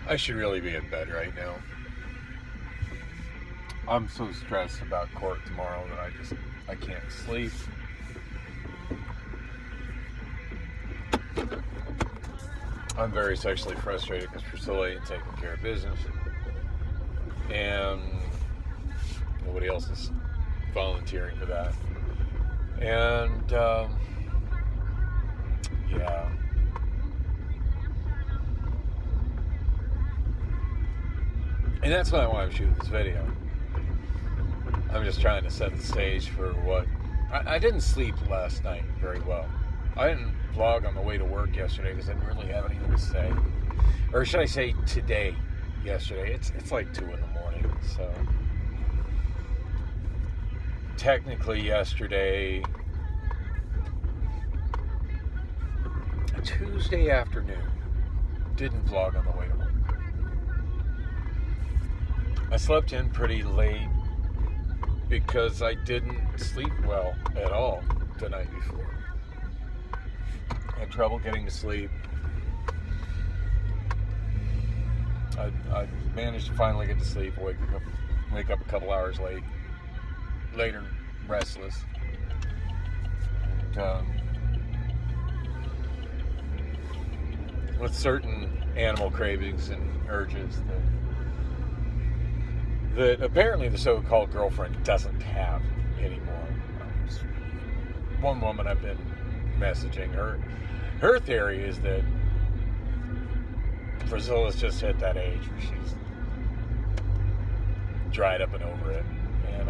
I should really be in bed right now. I'm so stressed about court tomorrow that I can't sleep. I'm very sexually frustrated because Priscilla ain't taking care of business. And nobody else is volunteering for that. And, yeah. And that's why I want to shoot this video. I'm just trying to set the stage for what... I didn't sleep last night very well. I didn't vlog on the way to work yesterday because I didn't really have anything to say. Or should I say today, yesterday. It's like 2 in the morning, so... Technically yesterday... Tuesday afternoon. Didn't vlog on the way to work. I slept in pretty late because I didn't sleep well at all the night before. I had trouble getting to sleep. I managed to finally get to sleep, wake up a couple hours later, restless. And, with certain animal cravings and urges that apparently the so-called girlfriend doesn't have anymore. One woman I've been messaging, her theory is that Priscilla's just hit that age where she's dried up and over it, and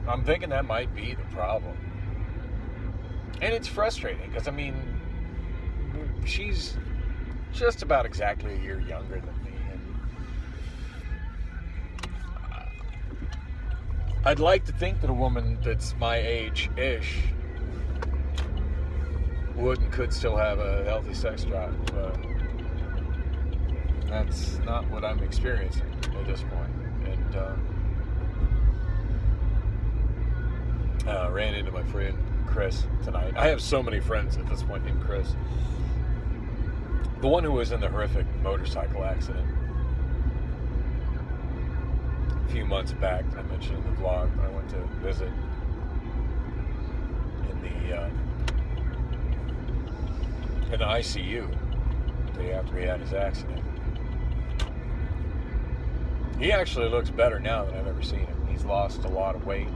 I'm thinking that might be the problem. And it's frustrating because, I mean, she's just about exactly a year younger than me, and I'd like to think that a woman that's my age-ish would and could still have a healthy sex drive, but that's not what I'm experiencing at this point. And ran into my friend Chris tonight. I have so many friends at this point named Chris. The one who was in the horrific motorcycle accident a few months back that I mentioned in the vlog. I went to visit in the ICU the day after he had his accident. He actually looks better now than I've ever seen him. He's lost a lot of weight.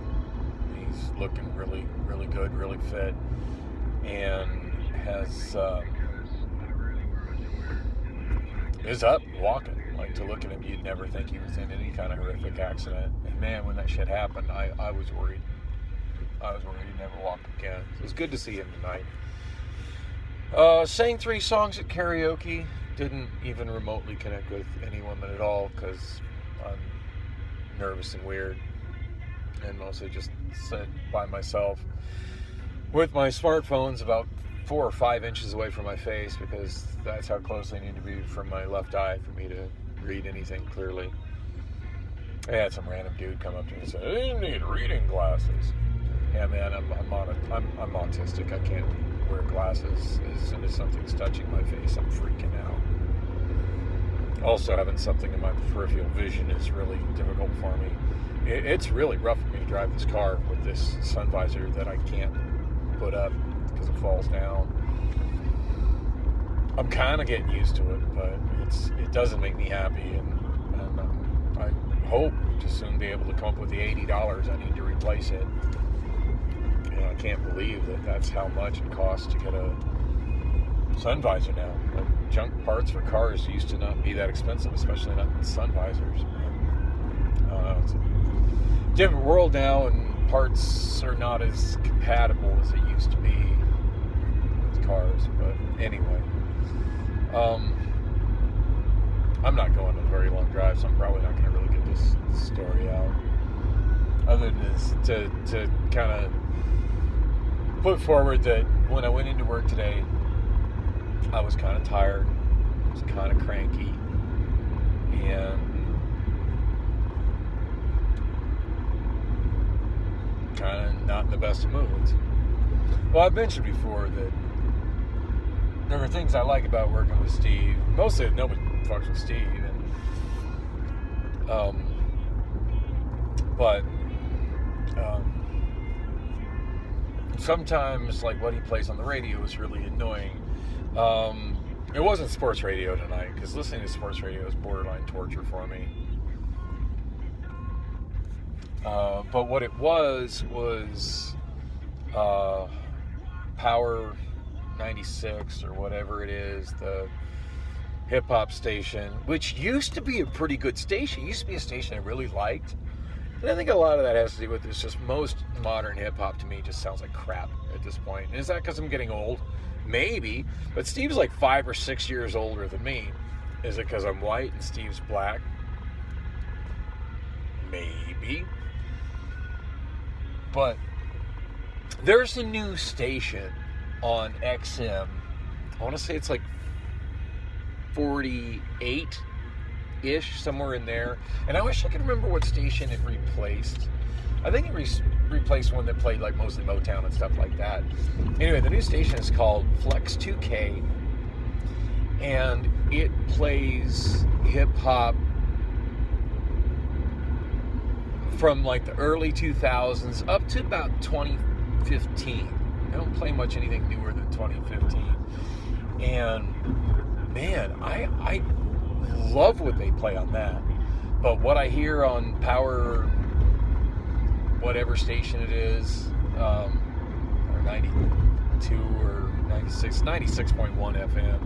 He's looking really, really good, really fit, and is up walking. Like, to look at him, you'd never think he was in any kind of horrific accident. And man, when that shit happened, I was worried. I was worried he'd never walk again. So it was good to see him tonight. Sang 3 songs at karaoke. Didn't even remotely connect with any woman at all because I'm nervous and weird. And mostly just sit by myself with my smartphones about 4 or 5 inches away from my face because that's how close I need to be from my left eye for me to read anything clearly. I had some random dude come up to me and say, "You need reading glasses." Yeah, man, I'm autistic. I can't wear glasses as soon as something's touching my face. I'm freaking out. Also, having something in my peripheral vision is really difficult for me. It's really rough for me to drive this car with this sun visor that I can't put up because it falls down. I'm kind of getting used to it, but it doesn't make me happy, and I hope to soon be able to come up with the $80 I need to replace it. You know, I can't believe that that's how much it costs to get a sun visor now. Like, junk parts for cars used to not be that expensive, especially not sun visors. It's a different world now, and parts are not as compatible as it used to be with cars. But anyway, I'm not going on a very long drive, so I'm probably not going to really get this story out. Other than this, to kind of put forward that when I went into work today, I was kind of tired, I was kind of cranky, and kind of not in the best of moods. Well, I've mentioned before that there are things I like about working with Steve. Mostly nobody fucks with Steve, and But sometimes, like, what he plays on the radio is really annoying. It wasn't sports radio tonight, because listening to sports radio is borderline torture for me. But what it was Power 96 or whatever it is, the hip-hop station, which used to be a pretty good station. It used to be a station I really liked. And I think a lot of that has to do with this. Just most modern hip-hop to me just sounds like crap at this point. Is that because I'm getting old? Maybe. But Steve's like 5 or 6 years older than me. Is it because I'm white and Steve's black? Maybe. But there's a new station on XM. I want to say it's like 48-ish, somewhere in there. And I wish I could remember what station it replaced. I think it replaced one that played like mostly Motown and stuff like that. Anyway, the new station is called Flex 2K. And it plays hip-hop from like the early 2000s up to about 2015. I don't play much anything newer than 2015. And man, I love what they play on that. But what I hear on Power, whatever station it is, or 92 or 96, 96.1 FM,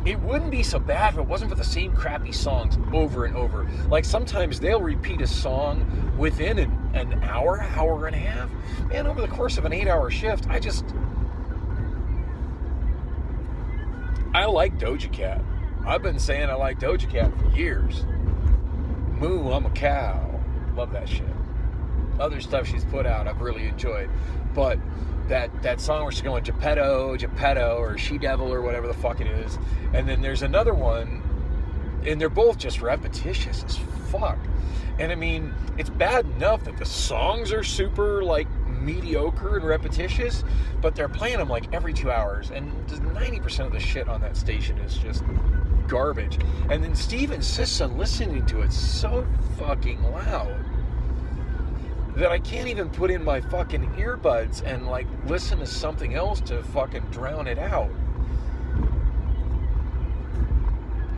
it wouldn't be so bad if it wasn't for the same crappy songs over and over. Like sometimes they'll repeat a song within an hour and a half. Man, over the course of an 8-hour shift, I like Doja Cat. I've been saying I like Doja Cat for years. Moo, I'm a cow. Love that shit. Other stuff she's put out, I've really enjoyed. But that song where she's going Geppetto, or She Devil, or whatever the fuck it is. And then there's another one, and they're both just repetitious as fuck. And I mean, it's bad enough that the songs are super, like, mediocre and repetitious, but they're playing them like every 2 hours, and 90% of the shit on that station is just garbage. And then Steve insists on listening to it so fucking loud that I can't even put in my fucking earbuds and like listen to something else to fucking drown it out.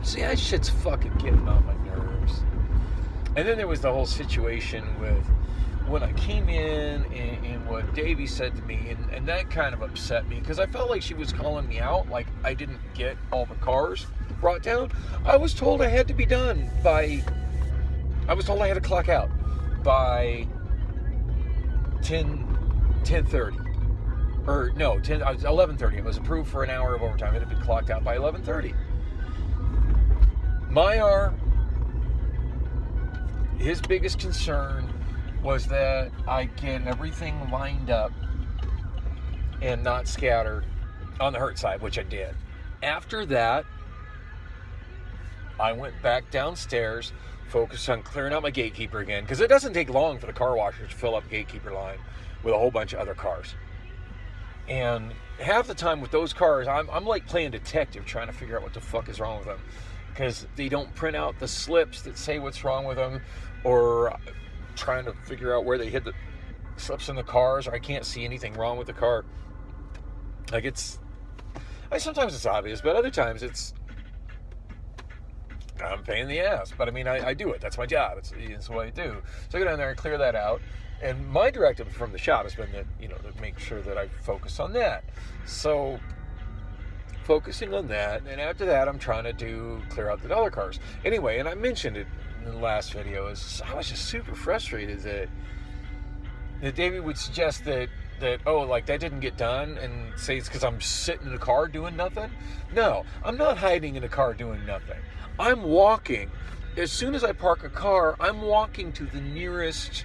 See, that shit's fucking getting on my nerves. And then there was the whole situation with when I came in and what Davey said to me, and that kind of upset me because I felt like she was calling me out, like I didn't get all the cars brought down. I was told I had to be done by, I was told I had to clock out by 10:30. Or no, 11:30. It was approved for an hour of overtime. It had been clocked out by 11:30. His biggest concern was that I get everything lined up and not scattered on the hurt side, which I did. After that, I went back downstairs, focused on clearing out my gatekeeper again, because it doesn't take long for the car washers to fill up gatekeeper line with a whole bunch of other cars. And half the time with those cars, I'm like playing detective, trying to figure out what the fuck is wrong with them, because they don't print out the slips that say what's wrong with them, or trying to figure out where they hid the slips in the cars, or I can't see anything wrong with the car. Like sometimes it's obvious, but other times I'm a pain in the ass. But I mean, I do it. That's my job. It's what I do. So I go down there and clear that out. And my directive from the shop has been that, to make sure that I focus on that. So focusing on that, and after that, I'm trying to clear out the other cars. Anyway, and I mentioned it in the last video, I was just super frustrated that Davey would suggest that that didn't get done, and say it's because I'm sitting in a car doing nothing. No, I'm not hiding in a car doing nothing. I'm walking. As soon as I park a car, I'm walking to the nearest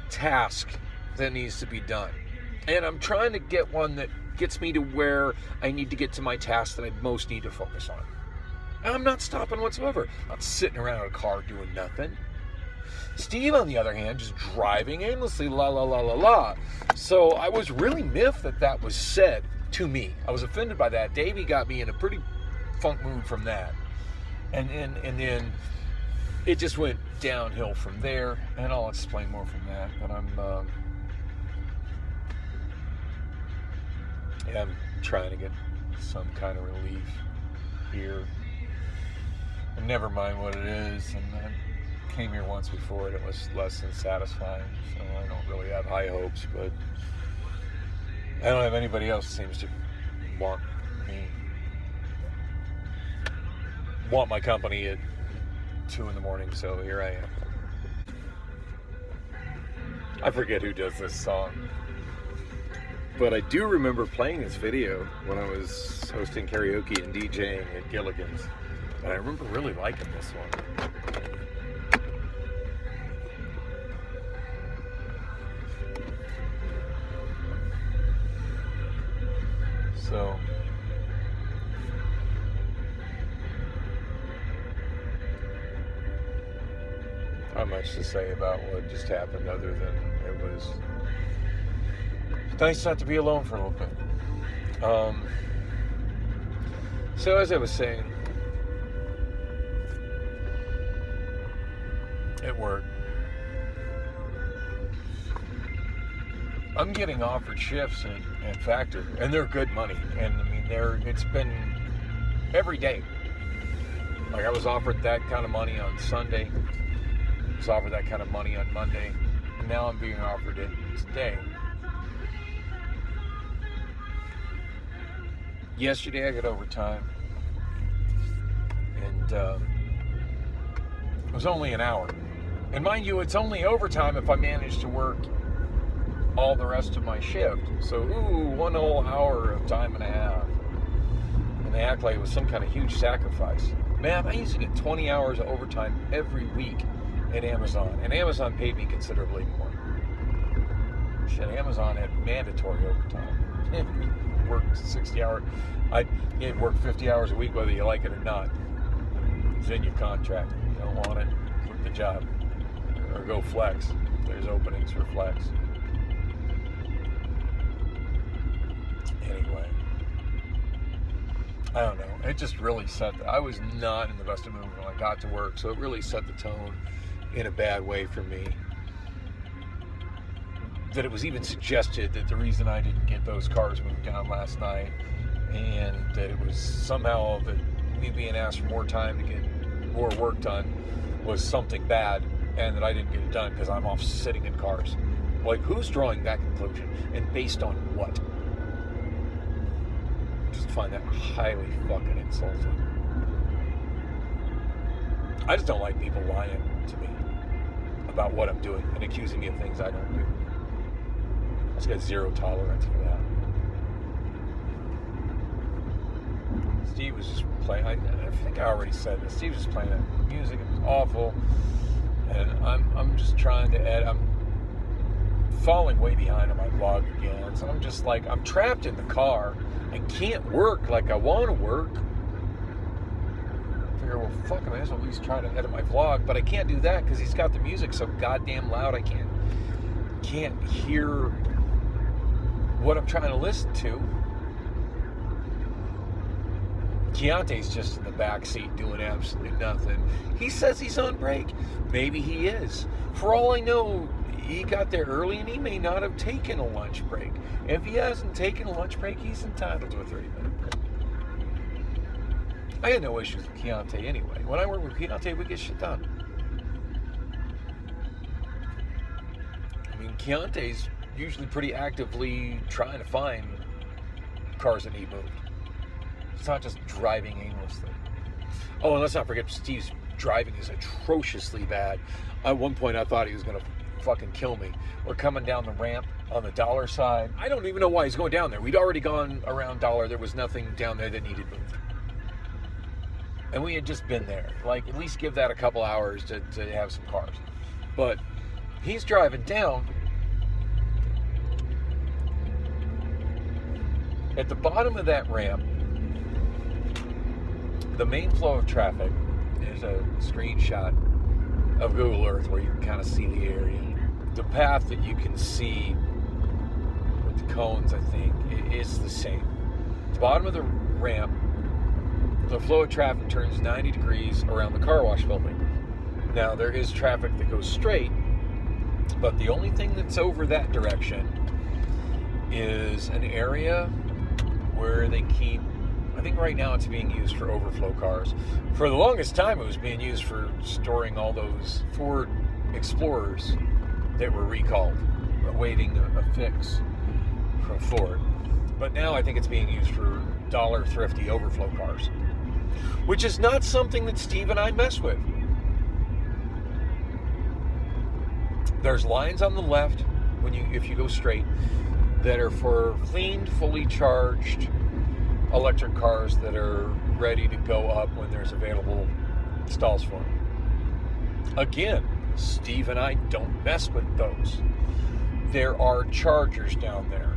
task that needs to be done. And I'm trying to get one that gets me to where I need to get to my task that I most need to focus on. And I'm not stopping whatsoever. I'm not sitting around in a car doing nothing. Steve, on the other hand, just driving aimlessly, la la la la la. So I was really miffed that was said to me. I was offended by that. Davey got me in a pretty funk mood from that. And then it just went downhill from there, and I'll explain more from that. But I'm trying to get some kind of relief here. And never mind what it is. And I came here once before, and it was less than satisfying. So I don't really have high hopes, but I don't have anybody else who seems to want my company at 2 in the morning, so here I am. I forget who does this song, but I do remember playing this video when I was hosting karaoke and DJing at Gilligan's, and I remember really liking this one. So not much to say about what just happened other than it was nice not to be alone for a little bit. So as I was saying, at work, I'm getting offered shifts at Factor, and they're good money. And I mean, it's been every day. Like I was offered that kind of money on Sunday. I was offered that kind of money on Monday, and now I'm being offered it today. Yesterday I got overtime, and it was only an hour. And mind you, it's only overtime if I manage to work all the rest of my shift. So, one whole hour of time and a half. And they act like it was some kind of huge sacrifice. Man, I used to get 20 hours of overtime every week at Amazon. And Amazon paid me considerably more. Shit, Amazon had mandatory overtime. You worked 60 hours. You work 50 hours a week whether you like it or not. It's in your contract. If you don't want it, quit the job. Or go flex. There's openings for flex. Anyway, I don't know. It just really I was not in the best of mood when I got to work, so it really set the tone in a bad way for me. That it was even suggested that the reason I didn't get those cars moved down last night, and that it was somehow that me being asked for more time to get more work done was something bad, and that I didn't get it done because I'm off sitting in cars. Like, who's drawing that conclusion, and based on what? Just find that highly fucking insulting. I just don't like people lying to me about what I'm doing and accusing me of things I don't do. I just got zero tolerance for that. Steve was just playing, I think I already said this, Steve was just playing that music, it was awful, and I'm just trying to edit, I'm falling way behind on my vlog again, so I'm just like, I'm trapped in the car, I can't work like I want to work. I figure, well fuck, I may as well at least try to edit my vlog, but I can't do that because he's got the music so goddamn loud I can't hear what I'm trying to listen to. Keontae's just in the back seat doing absolutely nothing. He says he's on break. Maybe he is. For all I know, he got there early and he may not have taken a lunch break. If he hasn't taken a lunch break, he's entitled to a 30-minute break. I had no issues with Keontae anyway. When I work with Keontae, we get shit done. I mean, Keontae's usually pretty actively trying to find cars that need moved. It's not just driving aimlessly. Oh, and let's not forget, Steve's driving is atrociously bad. At one point, I thought he was going to fucking kill me. We're coming down the ramp on the Dollar side. I don't even know why he's going down there. We'd already gone around Dollar. There was nothing down there that needed moved. And we had just been there. Like, at least give that a couple hours to have some cars. But he's driving down. At the bottom of that ramp, the main flow of traffic is a screenshot of Google Earth where you can kind of see the area. The path that you can see with the cones, I think, is the same. At the bottom of the ramp, the flow of traffic turns 90 degrees around the car wash building. Now, there is traffic that goes straight, but the only thing that's over that direction is an area where they keep, I think right now it's being used for overflow cars. For the longest time, it was being used for storing all those Ford Explorers that were recalled, awaiting a fix from Ford. But now I think it's being used for dollar thrifty overflow cars, which is not something that Steve and I mess with. There's lines on the left if you go straight that are for cleaned, fully charged electric cars that are ready to go up when there's available stalls for them. Again, Steve and I don't mess with those. There are chargers down there.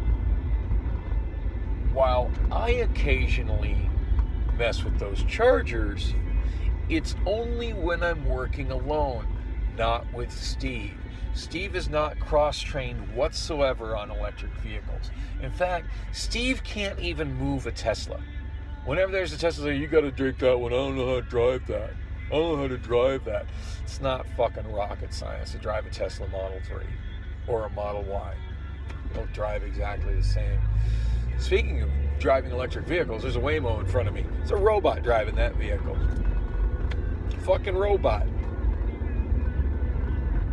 While I occasionally mess with those chargers, it's only when I'm working alone, not with Steve. Steve is not cross-trained whatsoever on electric vehicles. In fact, Steve can't even move a Tesla. Whenever there's a Tesla, you got to drink that one. I don't know how to drive that. I don't know how to drive that. It's not fucking rocket science to drive a Tesla Model 3 or a Model Y. They'll drive exactly the same. Speaking of driving electric vehicles, there's a Waymo in front of me. It's a robot driving that vehicle. Fucking robot.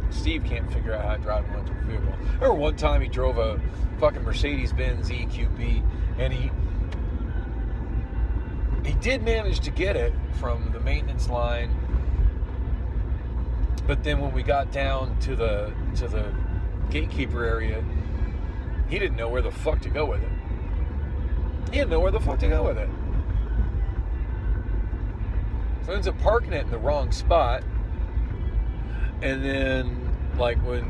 Steve can't figure out how to drive an electric vehicle. I remember one time he drove a fucking Mercedes-Benz EQB, and he did manage to get it from the maintenance line, but then when we got down to the gatekeeper area, he didn't know where the fuck to go with it. He didn't know where the fuck to go with it. So he ends up parking it in the wrong spot. And then, like, when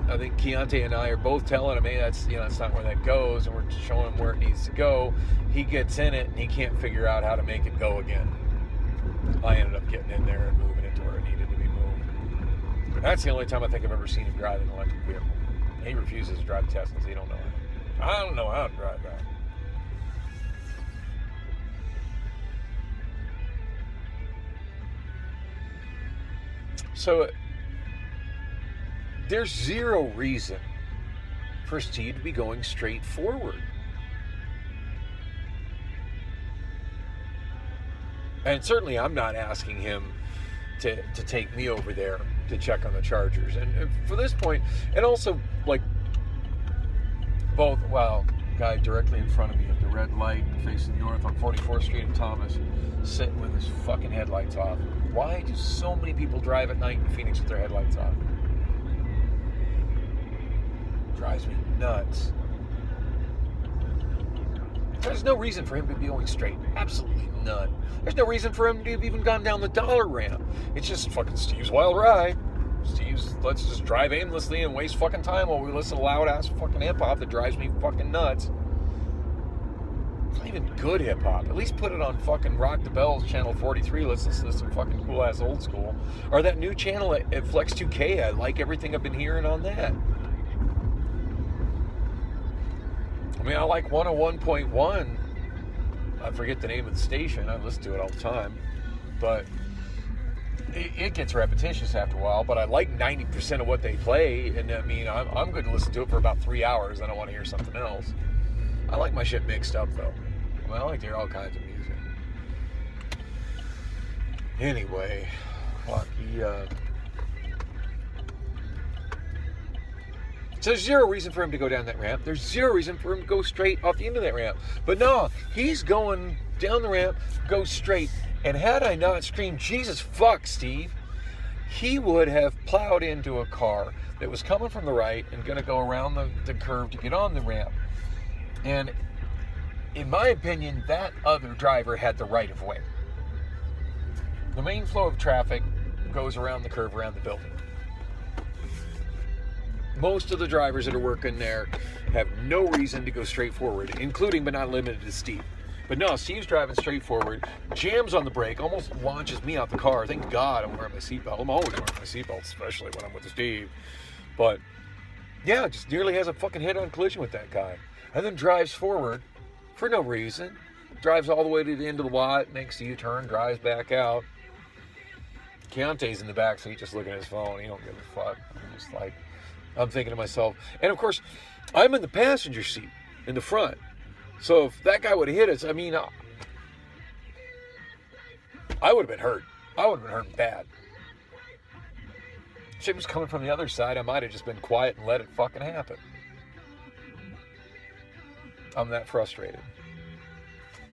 I think Keontae and I are both telling him, hey, that's not where that goes, and we're showing him where it needs to go, he gets in it and he can't figure out how to make it go again. I ended up getting in there and moving it to where it needed to be moved. That's the only time I think I've ever seen him drive an electric vehicle. He refuses to drive Teslas. He don't know how. I don't know how to drive that. So there's zero reason for Steve to be going straight forward. And certainly I'm not asking him to take me over there to check on the chargers. And for this point, and also, like, both, guy directly in front of me at the red light facing north on 44th Street and Thomas, sitting with his fucking headlights off. Why do so many people drive at night in Phoenix with their headlights off? Drives me nuts. There's no reason for him to be going straight. Absolutely none. There's no reason for him to have even gone down the dollar ramp. It's just fucking Steve's wild ride. Let's just drive aimlessly and waste fucking time while we listen to loud ass fucking hip hop that drives me fucking nuts. It's not even good hip hop. At least put it on fucking Rock the Bells channel 43. Let's listen to some fucking cool ass old school. Or that new channel at Flex 2K. I like everything I've been hearing on that. I mean, I like 101.1. I forget the name of the station. I listen to it all the time. But it gets repetitious after a while. But I like 90% of what they play. And I mean, I'm good to listen to it for about 3 hours. I don't want to hear something else. I like my shit mixed up, though. I mean, I like to hear all kinds of music. Anyway, fuck, So there's zero reason for him to go down that ramp. There's zero reason for him to go straight off the end of that ramp. But no, he's going down the ramp, go straight. And had I not screamed, Jesus fuck, Steve, he would have plowed into a car that was coming from the right and going to go around the curve to get on the ramp. And in my opinion, that other driver had the right of way. The main flow of traffic goes around the curve, around the building. Most of the drivers that are working there have no reason to go straight forward, including but not limited to Steve. But no, Steve's driving straight forward, jams on the brake, almost launches me out the car. Thank God I'm wearing my seatbelt. I'm always wearing my seatbelt, especially when I'm with Steve. But yeah, just nearly has a fucking head-on collision with that guy. And then drives forward for no reason. Drives all the way to the end of the lot, makes the U-turn, drives back out. Keontae's in the back, so he's just looking at his phone. He don't give a fuck. I'm thinking to myself, and of course, I'm in the passenger seat in the front. So if that guy would have hit us, I mean, I would have been hurt. I would have been hurt bad. If shit was coming from the other side, I might have just been quiet and let it fucking happen. I'm that frustrated.